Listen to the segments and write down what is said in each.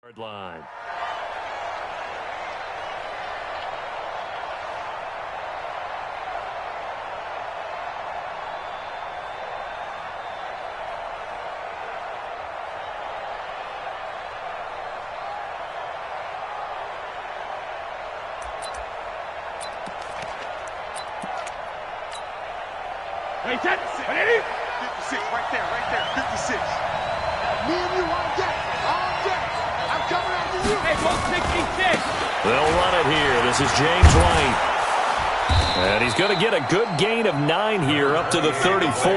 Line. Hey, 56, right there, 56. Me and you on deck, I'm coming after you. Hey, 166. They'll run it here. This is James White. And he's going to get a good gain of 9 here up to the 34.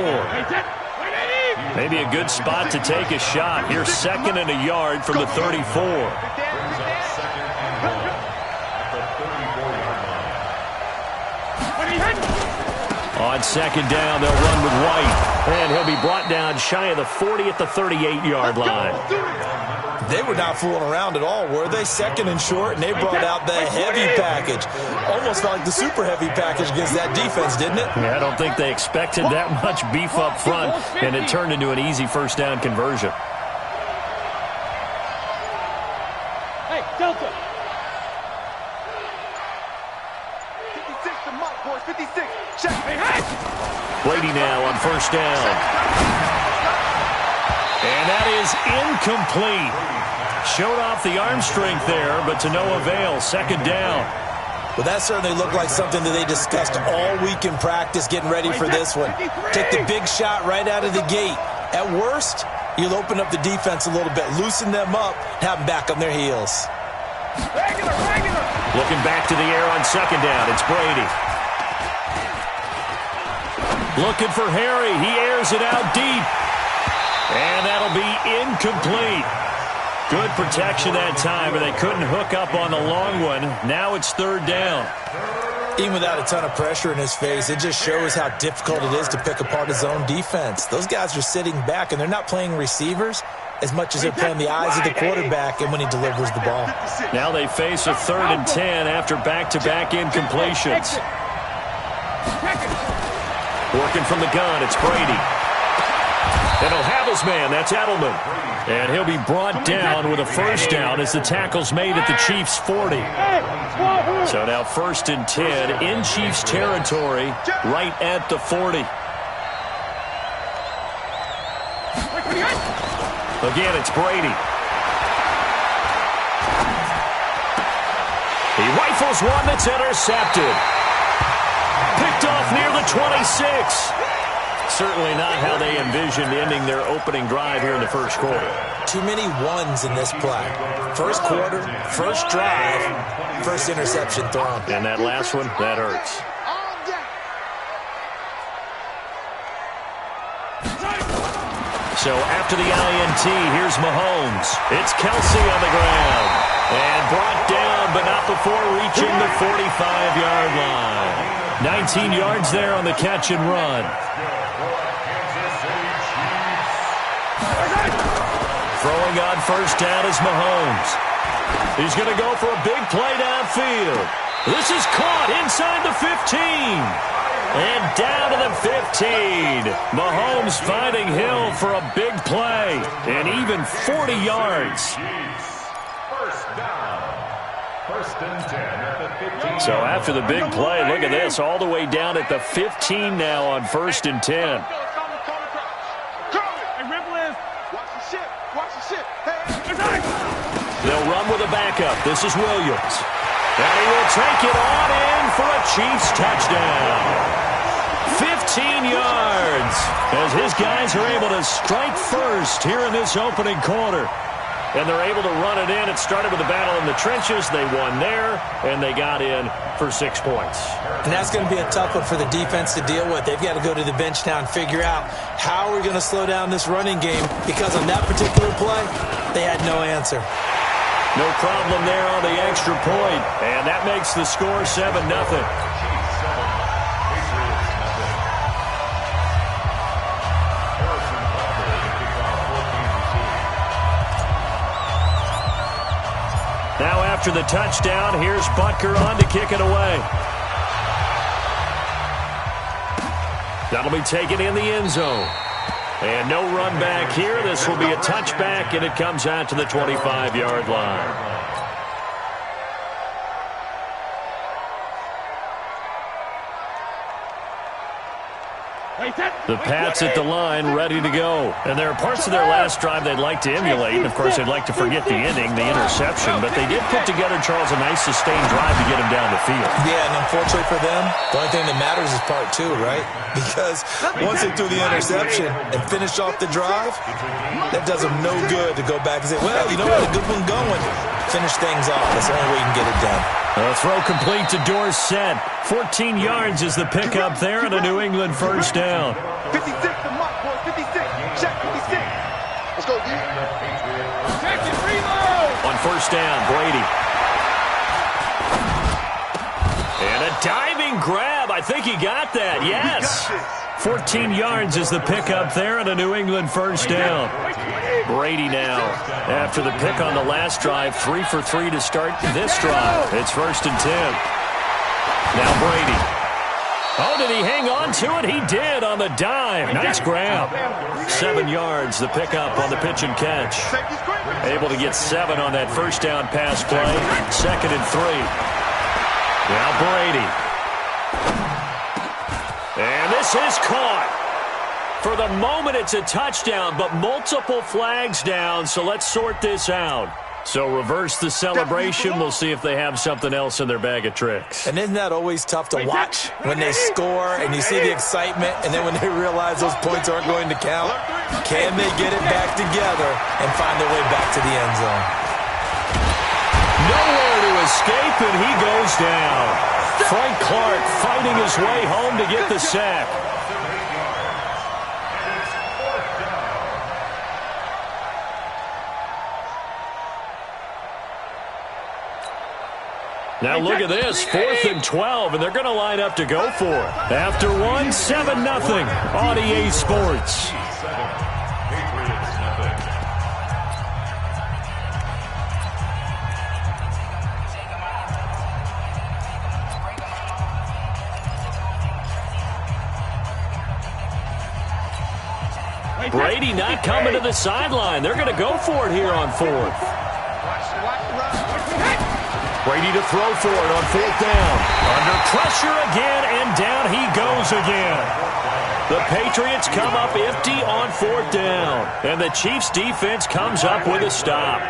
Maybe a good spot to take a shot. Here's 2nd and a yard from the 34. On 2nd down, they'll run with White. And he'll be brought down shy of the 40 at the 38-yard line. They were not fooling around at all, were they? 2nd and short, and they brought out the heavy package. Almost like the super heavy package against that defense, didn't it? Yeah, I don't think they expected that much beef up front, and it turned into an easy first down conversion. Hey, Delta. 56 to Mike, boys, 56. Check. Hey, Brady now on 1st down. And that is incomplete. Showed off the arm strength there, but to no avail. 2nd down. Well, that certainly looked like something that they discussed all week in practice, getting ready for this one. Take the big shot right out of the gate. At worst, you'll open up the defense a little bit, loosen them up, have them back on their heels. Regular. Looking back to the air on 2nd down. It's Brady. Looking for Harry. He airs it out deep. And that'll be incomplete. Good protection that time, but they couldn't hook up on the long one. Now it's 3rd down. Even without a ton of pressure in his face, it just shows how difficult it is to pick apart his own defense. Those guys are sitting back, and they're not playing receivers as much as they're playing the eyes of the quarterback and when he delivers the ball. Now they face a 3rd and 10 after back-to-back incompletions. Working from the gun, it's Brady. And he'll have his man, that's Edelman. And he'll be brought down with a 1st down as the tackle's made at the Chiefs' 40. So now 1st and 10 in Chiefs territory, right at the 40. Again, it's Brady. He rifles one that's intercepted. Picked off near the 26. Certainly not how they envisioned ending their opening drive here in the 1st quarter. Too many ones in this play. 1st quarter, 1st drive, 1st interception thrown. And that last one, that hurts. So after the INT, here's Mahomes. It's Kelsey on the ground. And brought down, but not before reaching the 45-yard line. 19 yards there on the catch and run. Throwing on 1st down is Mahomes. He's going to go for a big play downfield. This is caught inside the 15. And down to the 15. Mahomes finding Hill for a big play. And even 40 yards. So after the big play, look at this. All the way down at the 15 now on 1st and 10. They'll run with a backup. This is Williams. And he will take it on in for a Chiefs touchdown. 15 yards as his guys are able to strike first here in this opening quarter. And they're able to run it in. It started with a battle in the trenches. They won there, and they got in for 6 points. And that's going to be a tough one for the defense to deal with. They've got to go to the bench now and figure out how we're going to slow down this running game, because on that particular play, they had no answer. No problem there on the extra point. And that makes the score 7-0. Now after the touchdown, here's Butker on to kick it away. That'll be taken in the end zone. And no run back here. This will be a touchback, and it comes out to the 25-yard line. The Pats at the line, ready to go. And there are parts of their last drive they'd like to emulate. And, of course, they'd like to forget the ending, the interception. But they did put together, Charles, a nice sustained drive to get him down the field. Yeah, and unfortunately for them, the only thing that matters is part two, right? Because once they threw the interception and finished off the drive, that does them no good to go back and say, well, you know what, a good one going. Finish things off. That's the only way you can get it done. A throw complete to Dorsett. 14 yards is the pickup there and a New England first down. 56 to Mark, boys. 56. Check 56. Let's go, D. Check it, reload. On first down, Brady. And a diving grab. I think he got that. Yes. 14 yards is the pickup there and a New England first down. Brady now, after the pick on the last drive, 3 for 3 to start this drive. It's first and 10. Now Brady. Oh, did he hang on to it? He did on the dive. Nice grab. 7 yards, the pickup on the pitch and catch. Able to get 7 on that first down pass play. Second and 3. Now Brady. And this is caught. For the moment, it's a touchdown, but multiple flags down, so let's sort this out. So reverse the celebration. We'll see if they have something else in their bag of tricks. And isn't that always tough to watch when they score and you see the excitement, and then when they realize those points aren't going to count? Can they get it back together and find their way back to the end zone? Nowhere to escape, and he goes down. Frank Clark fighting his way home to get the sack. Now look at this, 4th and 12, and they're going to line up to go for it. After one, 7-0 on EA Sports. Brady not coming to the sideline. They're going to go for it here on 4th. Brady to throw for it on 4th down. Under pressure again, and down he goes again. The Patriots come up empty on 4th down, and the Chiefs' defense comes up with a stop.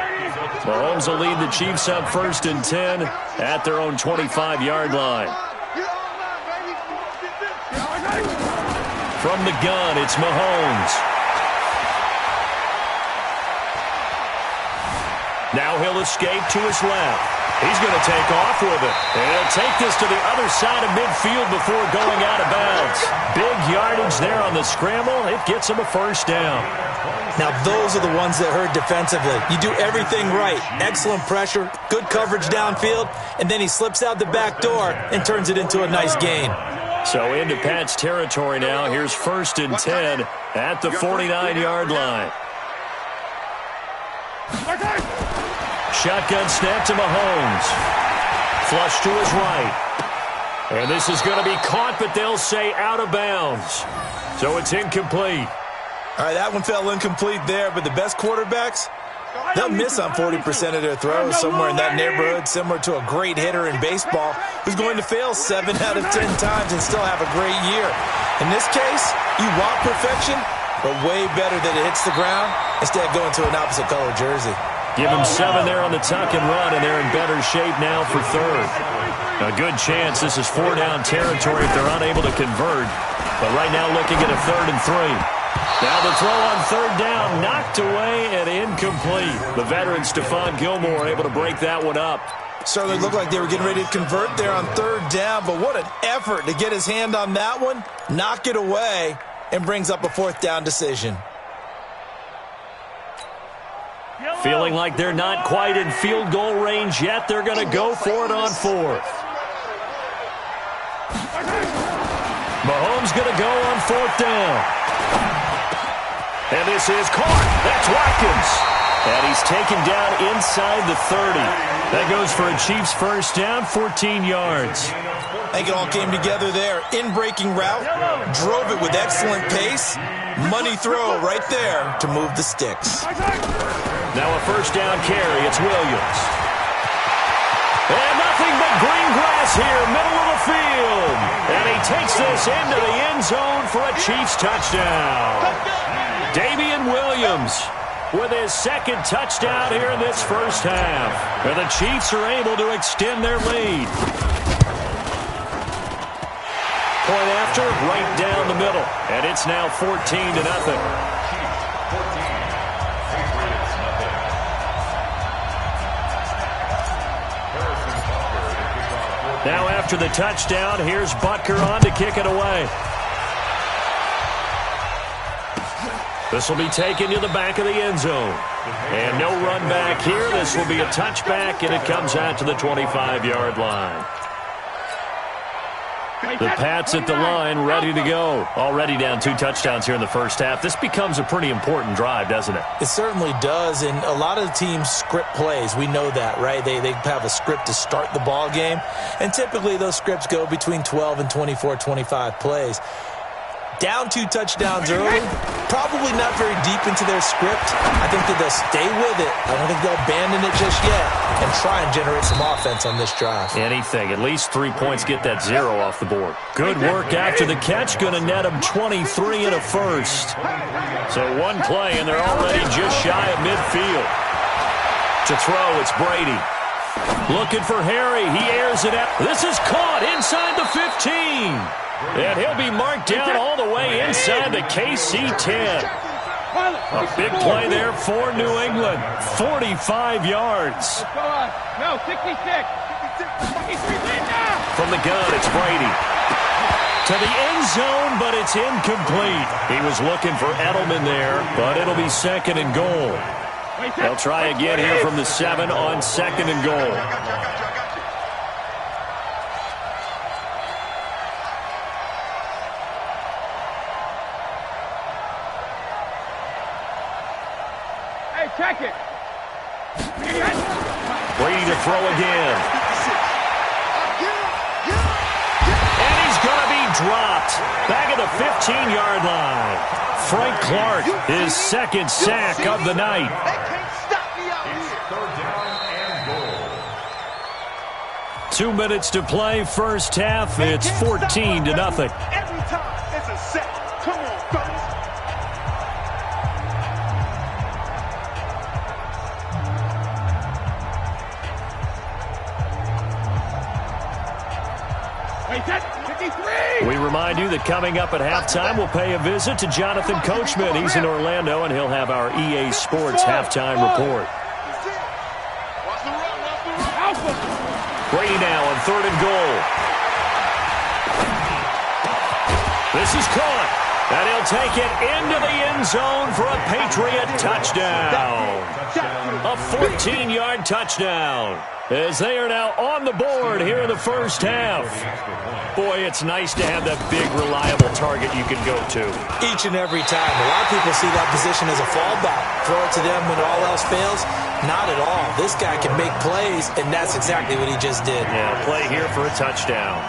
Mahomes will lead the Chiefs up 1st and 10 at their own 25-yard line. From the gun, it's Mahomes. Now he'll escape to his left. He's going to take off with it. And he'll take this to the other side of midfield before going out of bounds. Big yardage there on the scramble. It gets him a first down. Now, those are the ones that hurt defensively. You do everything right. Excellent pressure, good coverage downfield, and then he slips out the back door and turns it into a nice gain. So into Pat's territory now. Here's 1st and 10 at the 49-yard line. Shotgun snap to Mahomes. Flush to his right. And this is going to be caught, but they'll say out of bounds. So it's incomplete. All right, that one fell incomplete there, but the best quarterbacks, they'll miss on 40% of their throws, somewhere in that neighborhood, similar to a great hitter in baseball who's going to fail 7 out of 10 times and still have a great year. In this case, you want perfection, but way better that it hits the ground instead of going to an opposite color jersey. Give them 7 there on the tuck and run, and they're in better shape now for 3rd. A good chance this is 4-down territory if they're unable to convert. But right now looking at a 3rd and 3. Now the throw on 3rd down, knocked away and incomplete. The veteran Stephon Gilmore able to break that one up. Certainly looked like they were getting ready to convert there on 3rd down, but what an effort to get his hand on that one, knock it away, and brings up a 4th down decision. Feeling like they're not quite in field goal range yet. They're going to go for it on 4th. Mahomes going to go on 4th down. And this is caught. That's Watkins. And he's taken down inside the 30. That goes for a Chiefs first down, 14 yards. I think it all came together there. In-breaking route, drove it with excellent pace. Money throw right there to move the sticks. Now a first down carry. It's Williams. And nothing but green grass here, middle of the field. And he takes this into the end zone for a Chiefs touchdown. Damian Williams with his second touchdown here in this first half. And the Chiefs are able to extend their lead. Point after, right down the middle. And it's now 14-0. Now after the touchdown, here's Butker on to kick it away. This will be taken to the back of the end zone. And no run back here. This will be a touchback, and it comes out to the 25-yard line. The Pats at the line, ready to go. Already down 2 touchdowns here in the first half. This becomes a pretty important drive, doesn't it? It certainly does, and a lot of the teams script plays. We know that, right? They have a script to start the ball game, and typically those scripts go between 12 and 24, 25 plays. Down 2 touchdowns early, probably not very deep into their script. I think that they'll stay with it. I don't think they'll abandon it just yet and try and generate some offense on this drive. Anything. At least 3 points, get that 0 off the board. Good work after the catch. Going to net them 23 and a first. So one play, and they're already just shy of midfield. To throw, it's Brady. Looking for Harry. He airs it out. This is caught inside the 15. And he'll be marked down all the way inside the KC 10. A big play there for New England. 45 yards. No, 66. From the gun, it's Brady. To the end zone, but it's incomplete. He was looking for Edelman there, but it'll be 2nd and goal. They'll try again here from the 7 on 2nd and goal. Check it. Brady to throw again. And he's going to be dropped. Back at the 15-yard line. Frank Clark, his 2nd sack of the night. They can't stop me out here. 2 minutes to play, first half. It's 14-0. Every time it's a set. Come on, fellas. We remind you that coming up at halftime, we'll pay a visit to Jonathan Coachman. He's in Orlando, and he'll have our EA Sports halftime report. Brady now on 3rd and goal. This is caught, and he'll take it into the end zone for a Patriot touchdown. A 14-yard touchdown, as they are now on the board here in the first half. Boy, it's nice to have that big, reliable target you can go to. Each and every time. A lot of people see that position as a fallback. Throw it to them when all else fails. Not at all. This guy can make plays, and that's exactly what he just did. Yeah, play here for a touchdown.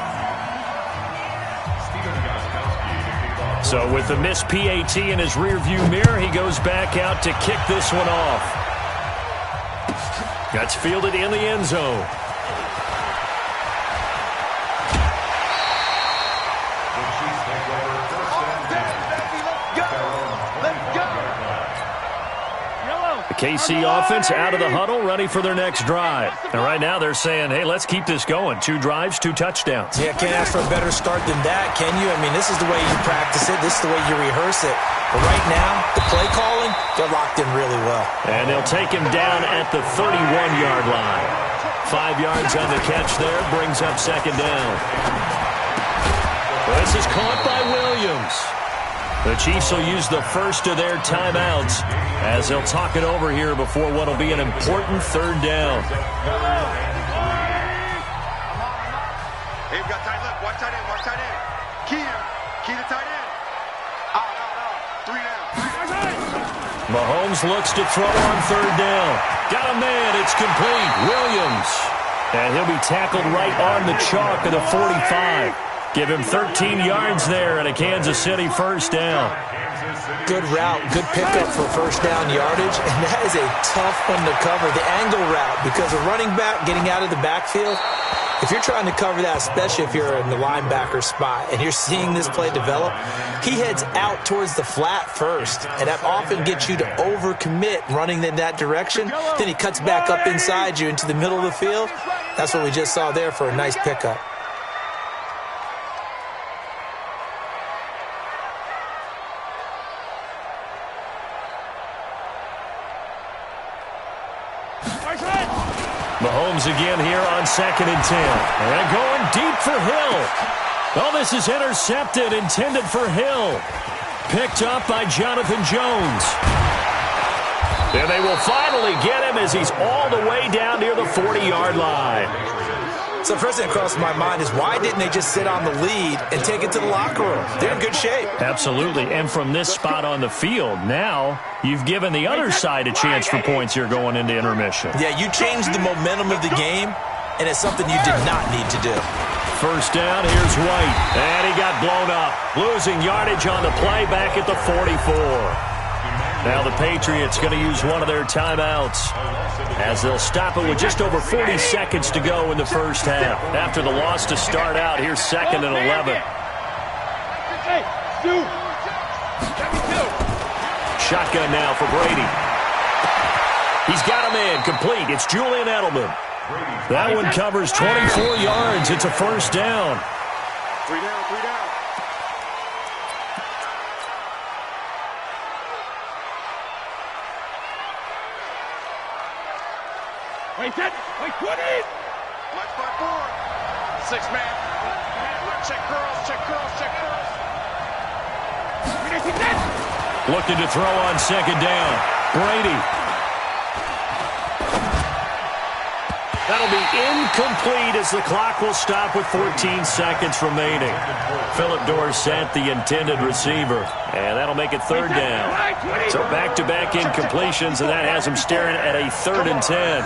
So with the missed PAT in his rearview mirror, he goes back out to kick this one off. That's fielded in the end zone. KC offense out of the huddle, ready for their next drive. And right now they're saying, hey, let's keep this going. 2 drives, 2 touchdowns. Yeah, can't ask for a better start than that, can you? I mean, this is the way you practice it. This is the way you rehearse it. But right now, the play calling, they're locked in really well. And they'll take him down at the 31-yard line. 5 yards on the catch there, brings up 2nd down. This is caught by Williams. The Chiefs will use the first of their timeouts as they'll talk it over here before what will be an important 3rd down. Hey, we got tight left. Watch tight end. Watch tight end. Key to tight end. No. 3 down. Mahomes looks to throw on third down. Got a man. It's complete. Williams. And he'll be tackled right on the chalk of the 45. Give him 13 yards there and a Kansas City first down. Good route, good pickup for first down yardage, and that is a tough one to cover, the angle route, because a running back getting out of the backfield, if you're trying to cover that, especially if you're in the linebacker spot and you're seeing this play develop, he heads out towards the flat first, and that often gets you to overcommit running in that direction. Then he cuts back up inside you into the middle of the field. That's what we just saw there for a nice pickup. Mahomes again here on 2nd and 10. And going deep for Hill. Oh, this is intercepted, intended for Hill. Picked up by Jonathan Jones. And they will finally get him as he's all the way down near the 40-yard line. So the first thing that crossed my mind is why didn't they just sit on the lead and take it to the locker room? They're in good shape. Absolutely. And from this spot on the field, now you've given the other side a chance for points here going into intermission. Yeah, you changed the momentum of the game, and it's something you did not need to do. First down, here's White. And he got blown up. Losing yardage on the play back at the 44. Now the Patriots going to use one of their timeouts as they'll stop it with just over 40 seconds to go in the first half. After the loss to start out, here's 2nd and 11. Shotgun now for Brady. He's got a man complete. It's Julian Edelman. That one covers 24 yards. It's a first down. 3 down, 3 down. Wait, set. Wait, 20. Watch by 4. 6 man. Check curls, check curls, check curls. Looking to throw on 2nd down. Brady. That'll be incomplete as the clock will stop with 14 seconds remaining. Philip Dorsett, the intended receiver. And that'll make it 3rd down. So back-to-back incompletions, and that has him staring at a 3rd and 10.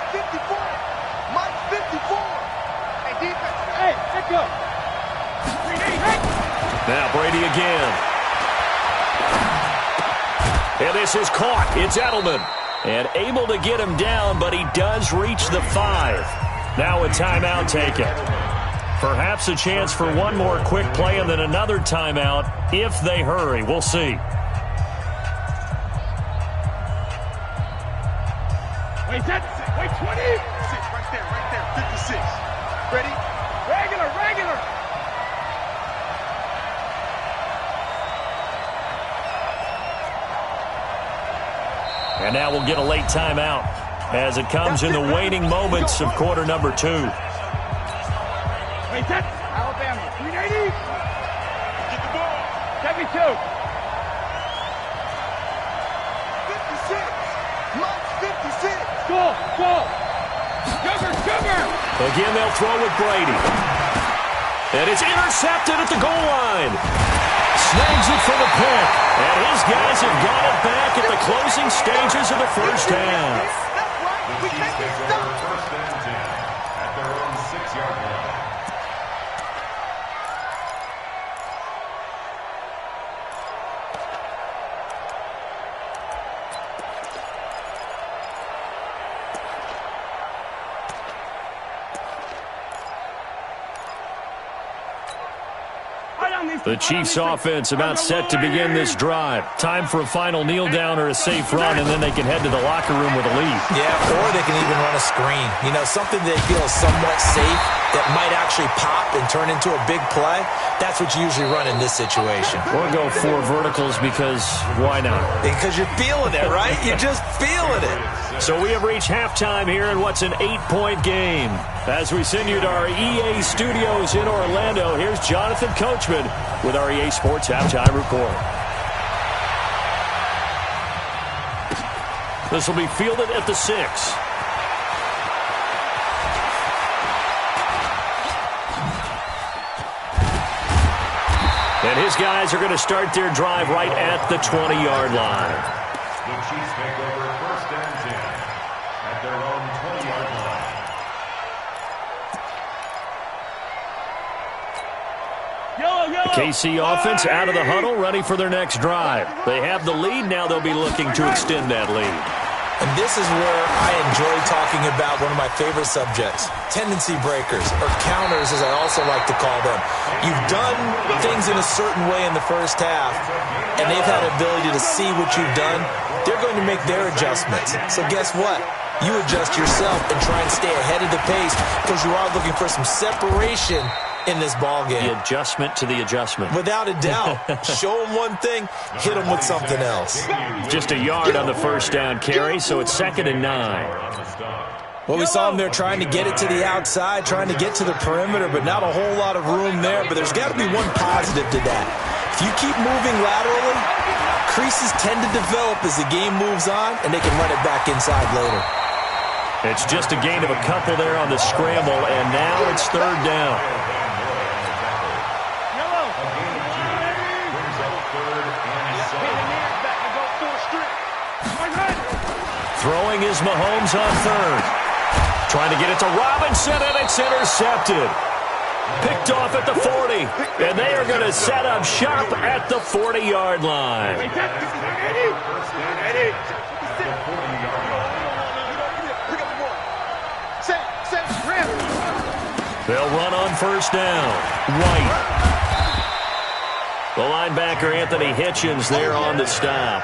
54. Mike 54. Hey, defense. Hey, let go. Now Brady again. And this is caught. It's Edelman. And able to get him down, but he does reach the 5. Now a timeout taken. Perhaps a chance for one more quick play and then another timeout if they hurry. We'll see. Wait, set. Wait, 20. 6, right there, 56. Ready? Regular, regular. And now we'll get a late timeout as it comes in the waning moments of quarter number 2. Wait, set. Alabama, 380. Get the ball. 72. 56. Mike 56. Go. Sugar. Again, they'll throw with Brady. And it's intercepted at the goal line. Snags it for the pick. And his guys have got it back at the closing stages of the first half. That's right. We can't be stopped. First and 10 at their own 6-yard line. The Chiefs offense about set to begin this drive. Time for a final kneel down or a safe run, and then they can head to the locker room with a lead. Yeah, or they can even run a screen. You know, something they feel is somewhat safe that might actually pop and turn into a big play. That's what you usually run in this situation. Or go 4 verticals because why not? Because you're feeling it, right? You're just feeling it. So we have reached halftime here in what's an 8-point game. As we send you to our EA studios in Orlando, here's Jonathan Coachman with our EA Sports Halftime Report. This will be fielded at the 6. And And his guys are going to start their drive right at the 20-yard line. The Chiefs take over first and 10 at their own 20-yard line. The KC offense out of the huddle, ready for their next drive. They have the lead. Now they'll be looking to extend that lead. And this is where I enjoy talking about one of my favorite subjects, tendency breakers, or counters as I also like to call them. You've done things in a certain way in the first half, and they've had the ability to see what you've done. They're going to make their adjustments. So guess what? You adjust yourself and try and stay ahead of the pace because you are looking for some separation in this ball game. The adjustment to the adjustment. Without a doubt. Show them one thing, hit them with something else. Just a yard on the first down carry, so it's 2nd and 9. Well, we saw them there trying to get it to the outside, trying to get to the perimeter, but not a whole lot of room there. But there's got to be one positive to that. If you keep moving laterally, creases tend to develop as the game moves on, and they can run it back inside later. It's just a gain of a couple there on the scramble, and now it's 3rd down. Throwing is Mahomes on 3rd. Trying to get it to Robinson, and it's intercepted. Picked off at the 40, and they are going to set up shop at the 40-yard line. They'll run on 1st down. White. The linebacker, Anthony Hitchens, there on the stop.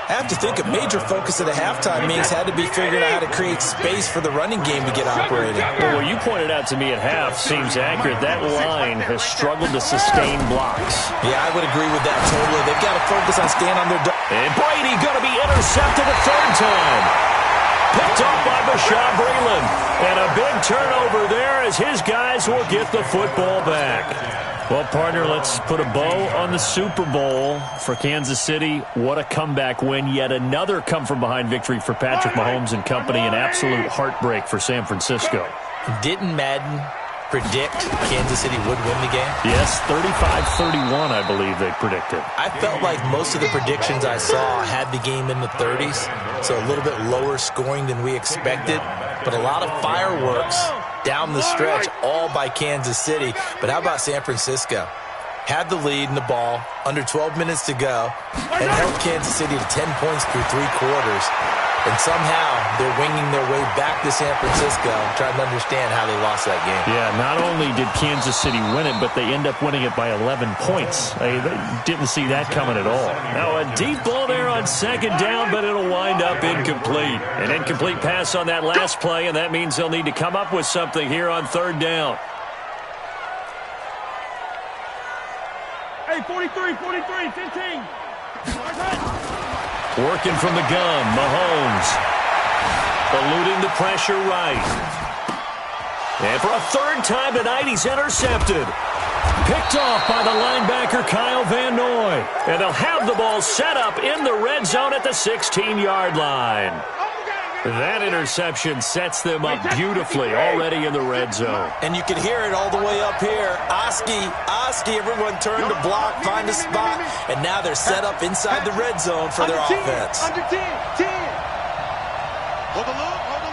I have to think a major focus of the halftime meetings had to be figuring out how to create space for the running game to get operating. Well, what you pointed out to me at half seems accurate. That line has struggled to sustain blocks. Yeah, I would agree with that totally. They've got to focus on staying on their... And Brady going to be intercepted a 3rd time. Picked off by Bashaud Breeland. And a big turnover there as his guys will get the football back. Well, partner, let's put a bow on the Super Bowl for Kansas City. What a comeback win. Yet another come-from-behind victory for Patrick Mahomes and company. An absolute heartbreak for San Francisco. Didn't Madden predict Kansas City would win the game? Yes, 35-31, I believe they predicted. I felt like most of the predictions I saw had the game in the 30s, so a little bit lower scoring than we expected, but a lot of fireworks down the stretch, all by Kansas City. But how about San Francisco? Had the lead in the ball, under 12 minutes to go, and held Kansas City to 10 points through 3 quarters. And somehow they're winging their way back to San Francisco, trying to understand how they lost that game. Yeah, not only did Kansas City win it, but they end up winning it by 11 points. They didn't see that coming at all. Now a deep ball there on 2nd down, but it'll wind up incomplete. An incomplete pass on that last play, and that means they'll need to come up with something here on 3rd down. Hey, 43, 15. Working from the gun, Mahomes. Eluding the pressure right. And for a 3rd time tonight, he's intercepted. Picked off by the linebacker, Kyle Van Noy. And they'll have the ball set up in the red zone at the 16-yard line. That interception sets them up beautifully already in the red zone. And you can hear it all the way up here. Oski, everyone turned to block, find a spot, and now they're set up inside the red zone for their offense. Under 10. Hold the look, hold.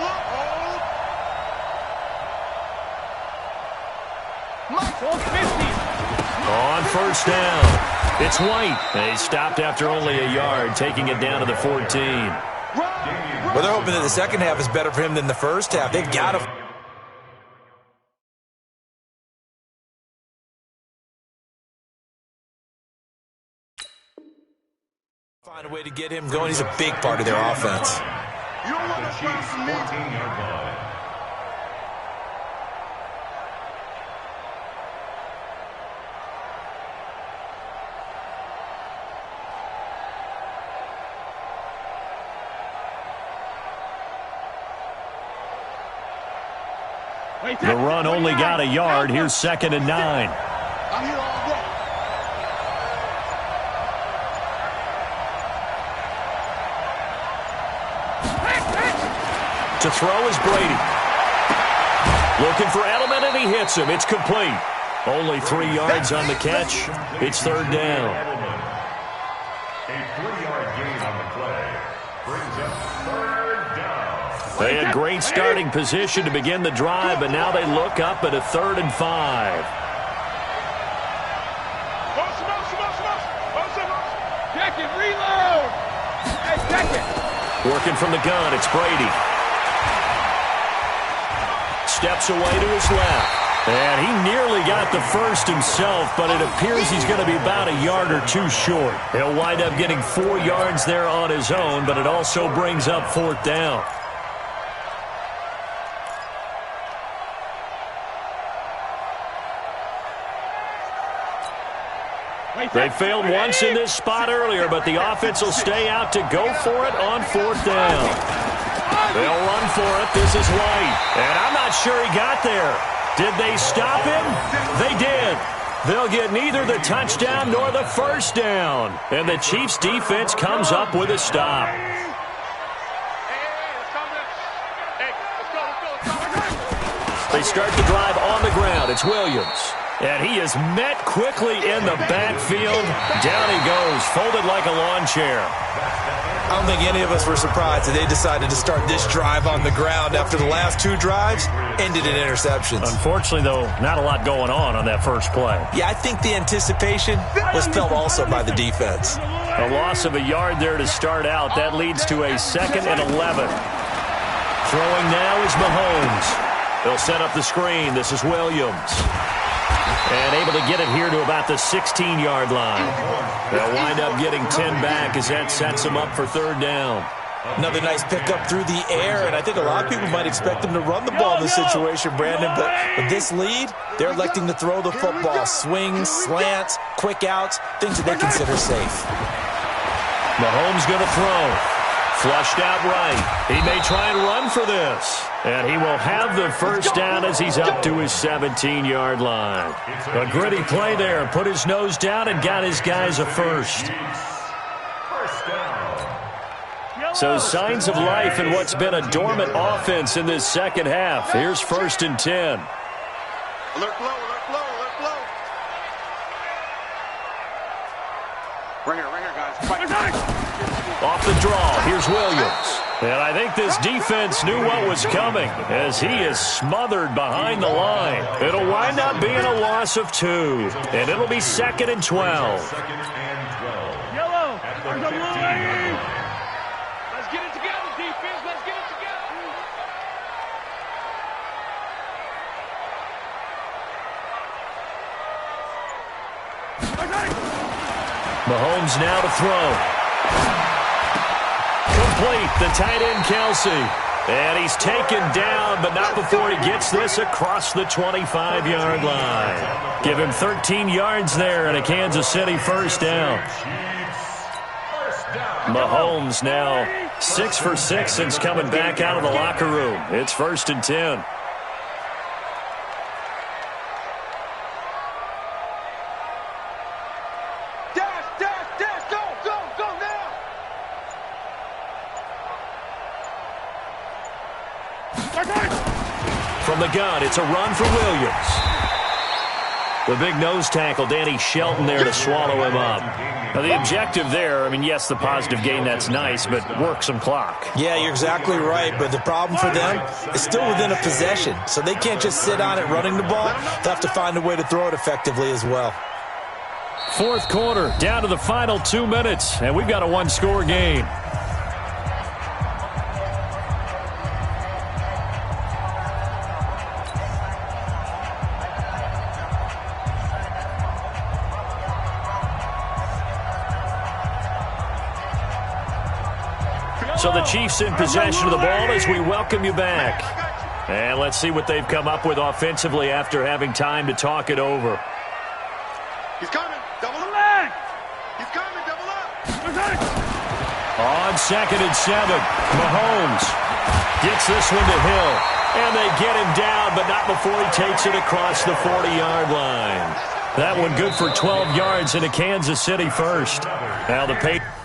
Michael 50. On 1st down, it's White. They stopped after only a yard, taking it down to the 14. Well, they're hoping that the second half is better for him than the first half. They've got to find a way to get him going. He's a big part of their offense. You don't want to Chiefs 14-yard line. The run only got a yard. Here's 2nd and 9. I'm here all day. To throw is Brady. Looking for Edelman, and he hits him. It's complete. Only 3 yards on the catch. It's third down. A 3-yard gain on the play brings up third down. They had great starting position to begin the drive, but now they look up at a 3rd and 5. Check it, reload! Hey, check it! Working from the gun, it's Brady. Steps away to his left. And he nearly got the first himself, but it appears he's going to be about a yard or 2 short. He'll wind up getting 4 yards there on his own, but it also brings up 4th down. They failed once in this spot earlier, but the offense will stay out to go for it on 4th down. They'll run for it. This is White. And I'm not sure he got there. Did they stop him? They did. They'll get neither the touchdown nor the first down. And the Chiefs' defense comes up with a stop. They start the drive on the ground. It's Williams. And he is met quickly in the backfield. Down he goes, folded like a lawn chair. I don't think any of us were surprised that they decided to start this drive on the ground after the last 2 drives ended in interceptions. Unfortunately, though, not a lot going on that first play. Yeah, I think the anticipation was felt also by the defense. A loss of a yard there to start out. That leads to a 2nd and 11. Throwing now is Mahomes. They'll set up the screen. This is Williams. And able to get it here to about the 16-yard line. They'll wind up getting 10 back as that sets them up for 3rd down. Another nice pickup through the air, and I think a lot of people might expect them to run the ball in this situation, Brandon, but with this lead, they're electing to throw the football. Swings, slants, quick outs, things that they consider safe. Mahomes going to throw. Flushed out right. He may try and run for this. And he will have the first down as he's up to his 17-yard line. A gritty play there. Put his nose down and got his guys a first. So signs of life in what's been a dormant offense in this second half. Here's 1st and 10. Alert blow, alert blow, alert blow. Right here, guys. Fight. Off the draw, here's Williams. And I think this defense knew what was coming as he is smothered behind the line. It'll wind up being a loss of 2. And it'll be 2nd and 12. Yellow, there's a line. Let's get it together, defense. Let's get it together. Mahomes now to throw. Complete, the tight end, Kelsey. And he's taken down, but not before he gets this across the 25-yard line. Give him 13 yards there and a Kansas City first down. Mahomes now 6 for 6 since coming back out of the locker room. It's 1st and 10. From the gun, it's a run for Williams. The big nose tackle, Danny Shelton there to swallow him up. Now, the objective there, I mean, yes, the positive gain, that's nice, but work some clock. Yeah, you're exactly right, but the problem for them is still within a possession, so they can't just sit on it running the ball. They'll have to find a way to throw it effectively as well. 4th quarter, down to the final 2 minutes, and we've got a 1-score game. So the Chiefs in possession of the ball as we welcome you back. And let's see what they've come up with offensively after having time to talk it over. He's coming. Double up. He's coming. Double up. On 2nd and 7, Mahomes gets this one to Hill. And they get him down, but not before he takes it across the 40-yard line. That one good for 12 yards into Kansas City first. Now the Patriots.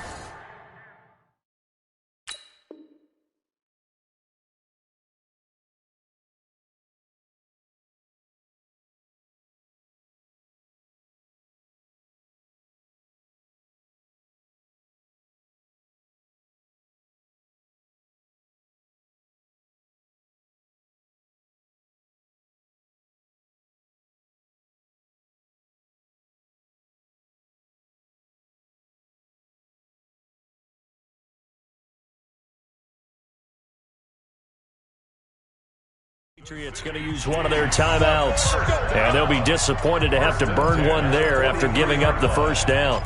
Patriots going to use one of their timeouts, and they'll be disappointed to have to burn one there after giving up the first down.